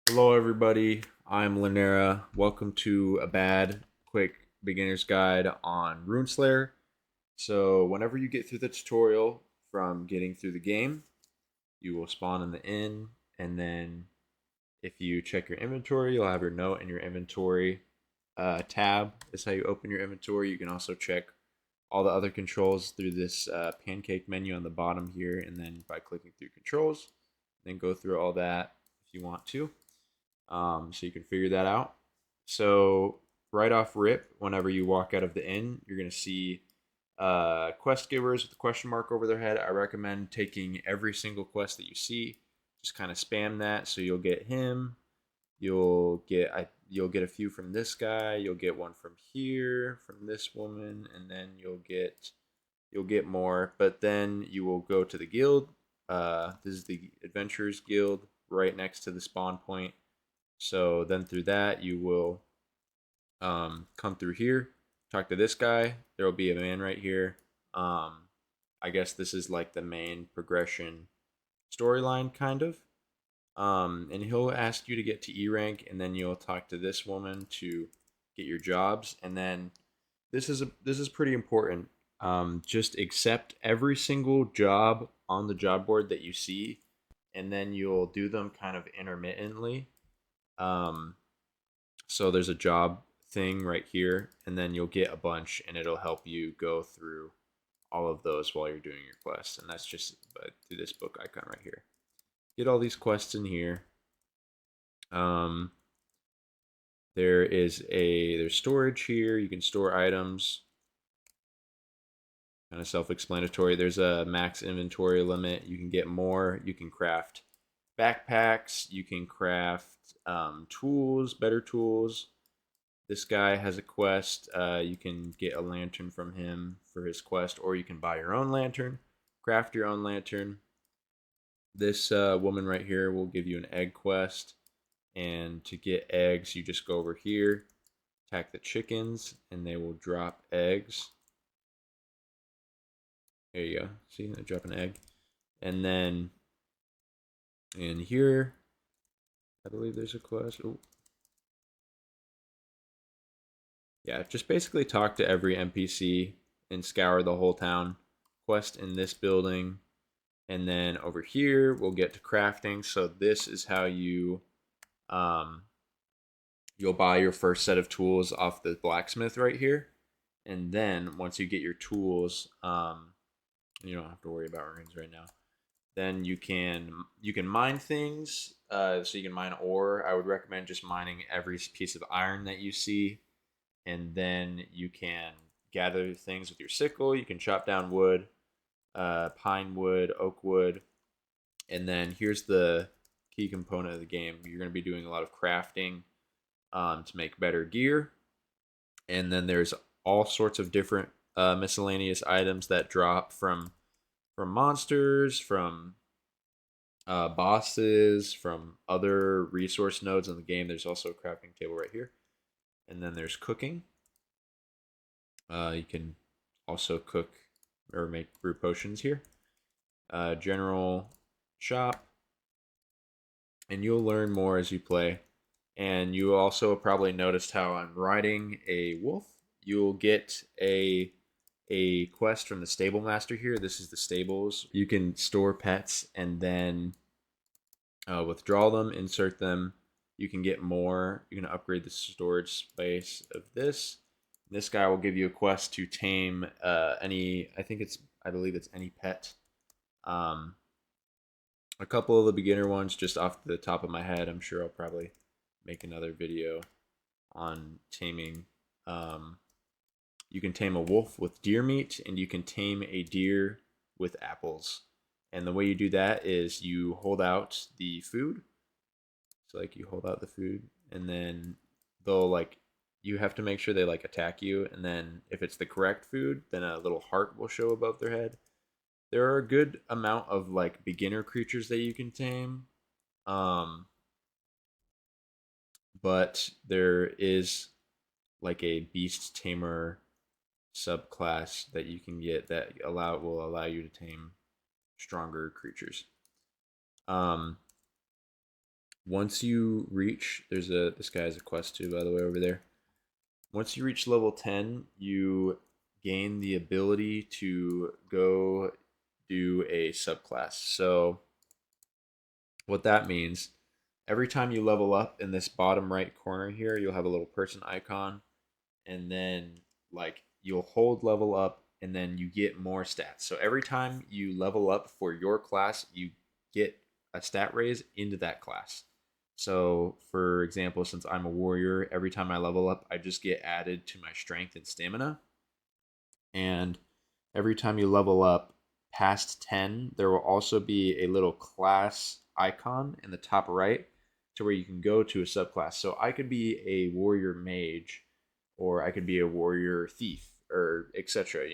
Hello, everybody. I'm Lanera. Welcome to a quick beginner's guide on RuneSlayer. So, whenever you get through the tutorial from getting through the game, you will spawn in the inn, and then if you check your inventory, you'll have your note in your inventory tab. Is how you open your inventory. You can also check all the other controls through this pancake menu on the bottom here, and then by clicking through controls, then go through all that if you want to. So you can figure that out. So right off rip, whenever you walk out of the inn, you're gonna see quest givers with a question mark over their head. I recommend taking every single quest that you see. Just kind of spam that, so you'll get him. You'll get a few from this guy. You'll get one from here, from this woman, and then you'll get more. But then you will go to the guild. This is the Adventurers Guild right next to the spawn point. So then through that, you will come through here, talk to this guy. There will be a man right here. I guess this is like the main progression storyline, kind of. And he'll ask you to get to E rank, and then you'll talk to this woman to get your jobs. And then this is pretty important. Just accept every single job on the job board that you see, and then you'll do them kind of intermittently. Um, so there's a job thing right here, and then you'll get a bunch, and it'll help you go through all of those while you're doing your quest. And that's just through this book icon right here. Get all these quests in here. Um, there's storage here. You can store items. Kind of self-explanatory. There's a max inventory limit. You can get more. You can craft backpacks. You can craft tools, better tools. This guy has a quest. You can get a lantern from him for his quest, or you can buy your own lantern, craft your own lantern. This woman right here will give you an egg quest, and to get eggs, you just go over here, attack the chickens, and they will drop eggs. There you go. See, they drop an egg, and then in here, I believe there's a quest. Oh, yeah, just basically talk to every NPC and scour the whole town. Quest in this building. And then over here, we'll get to crafting. So this is how um, you'll buy your first set of tools off the blacksmith right here. And then once you get your tools, you don't have to worry about runes right now. Then you can mine things. So you can mine ore. I would recommend just mining every piece of iron that you see, and then you can gather things with your sickle. You can chop down wood, pine wood, oak wood, and then here's the key component of the game. You're going to be doing a lot of crafting to make better gear, and then there's all sorts of different miscellaneous items that drop from monsters, from bosses, from other resource nodes in the game. There's also a crafting table right here, and then there's cooking. You can also cook or make brew potions here. General shop, and you'll learn more as you play. And you also probably noticed how I'm riding a wolf. You'll get a quest from the stable master here. This is the stables. You can store pets and then withdraw them, insert them. You can get more. You can upgrade the storage space of this. This guy will give you a quest to tame any. I believe it's any pet. Um, a couple of the beginner ones, just off the top of my head. I'm sure I'll probably make another video on taming. Um, you can tame a wolf with deer meat, and you can tame a deer with apples. And the way you do that is you hold out the food. So like you hold out the food, and then they'll like you have to make sure they like attack you, and then if it's the correct food, then a little heart will show above their head. There are a good amount of like beginner creatures that you can tame. Um, but there is like a beast tamer subclass that you can get that will allow you to tame stronger creatures. Um, once you reach, this guy has a quest too, by the way, over there. Once you reach level 10, you gain the ability to go do a subclass. So what that means, every time you level up in this bottom right corner here, you'll have a little person icon, and then like you'll hold level up and then you get more stats. So every time you level up for your class, you get a stat raise into that class. So for example, since I'm a warrior, every time I level up, I just get added to my strength and stamina. And every time you level up past 10, there will also be a little class icon in the top right to where you can go to a subclass. So I could be a warrior mage, or I could be a warrior thief, or etc.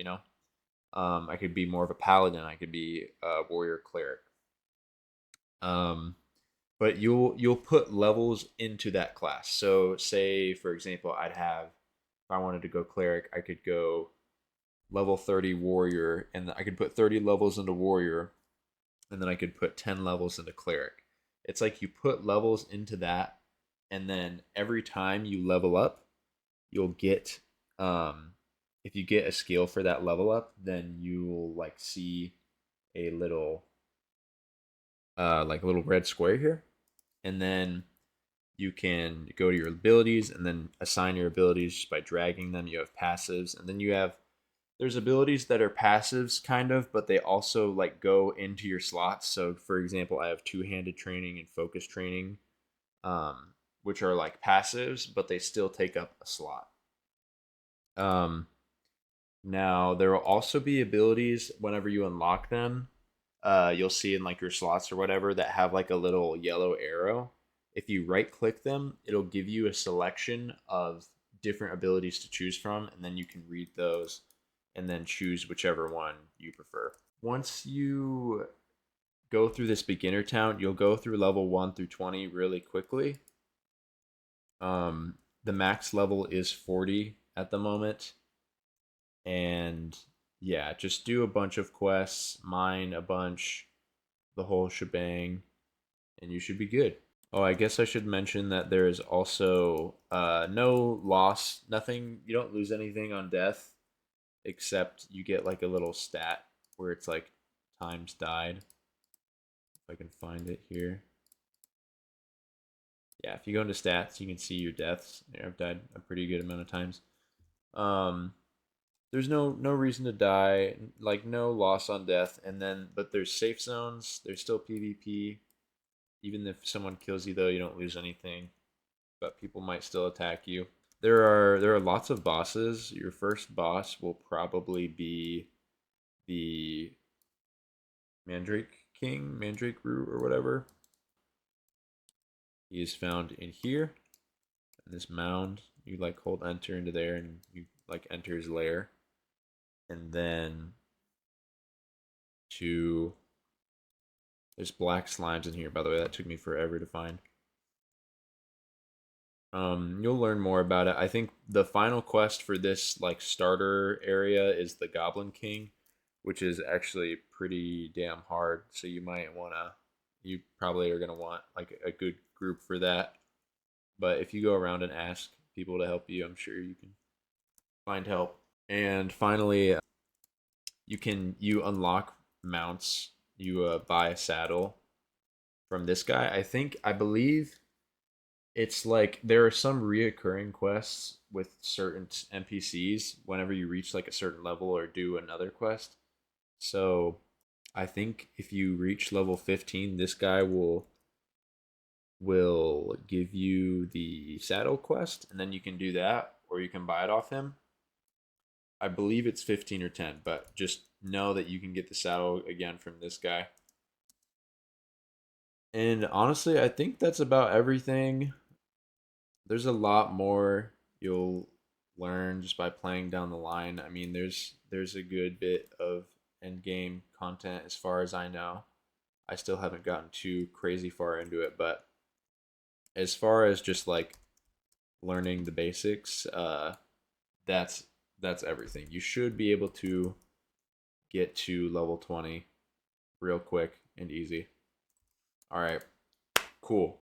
I could be more of a paladin. I could be a warrior cleric. Um, but you'll put levels into that class. So say for example, if I wanted to go cleric, I could go level 30 warrior, and I could put 30 levels into warrior, and then I could put 10 levels into cleric. It's like you put levels into that, and then every time you level up, you'll get if you get a skill for that level up, then you'll like see a little like a little red square here, and then you can go to your abilities and then assign your abilities just by dragging them. You have passives, and then there's abilities that are passives kind of, but they also like go into your slots. So for example, I have two-handed training and focus training, which are like passives, but they still take up a slot. Um, Now there will also be abilities whenever you unlock them. You'll see in like your slots or whatever that have like a little yellow arrow. If you right click them, it'll give you a selection of different abilities to choose from, and then you can read those and then choose whichever one you prefer. Once you go through this beginner town, you'll go through level 1 through 20 really quickly. The max level is 40 at the moment. And yeah, just do a bunch of quests, mine a bunch, the whole shebang, and you should be good. Oh, I guess I should mention that there is also no loss, nothing, you don't lose anything on death, except you get like a little stat where it's like times died. If I can find it here. Yeah, if you go into stats, you can see your deaths. I've died a pretty good amount of times. Um, there's no reason to die, like no loss on death, and then but there's safe zones. There's still PvP. Even if someone kills you, though, you don't lose anything, but people might still attack you. There are lots of bosses. Your first boss will probably be the Mandrake Root or whatever. He is found in here, in this mound. You like hold enter into there, and you like enter his lair, and then to there's black slimes in here. By the way, that took me forever to find. You'll learn more about it. I think the final quest for this like starter area is the Goblin King, which is actually pretty damn hard. So you probably are gonna want like a good group for that. But if you go around and ask people to help you, I'm sure you can find help. And finally, you unlock mounts. You buy a saddle from this guy. I believe it's like there are some reoccurring quests with certain NPCs whenever you reach like a certain level or do another quest. So I think if you reach level 15, this guy will give you the saddle quest, and then you can do that or you can buy it off him. I believe it's 15 or 10, but just know that you can get the saddle again from this guy. And honestly, I think that's about everything. There's a lot more you'll learn just by playing down the line. I mean, there's a good bit of end game content as far as I know. I still haven't gotten too crazy far into it, but as far as just like learning the basics, that's that's everything. You should be able to get to level 20 real quick and easy. All right, cool.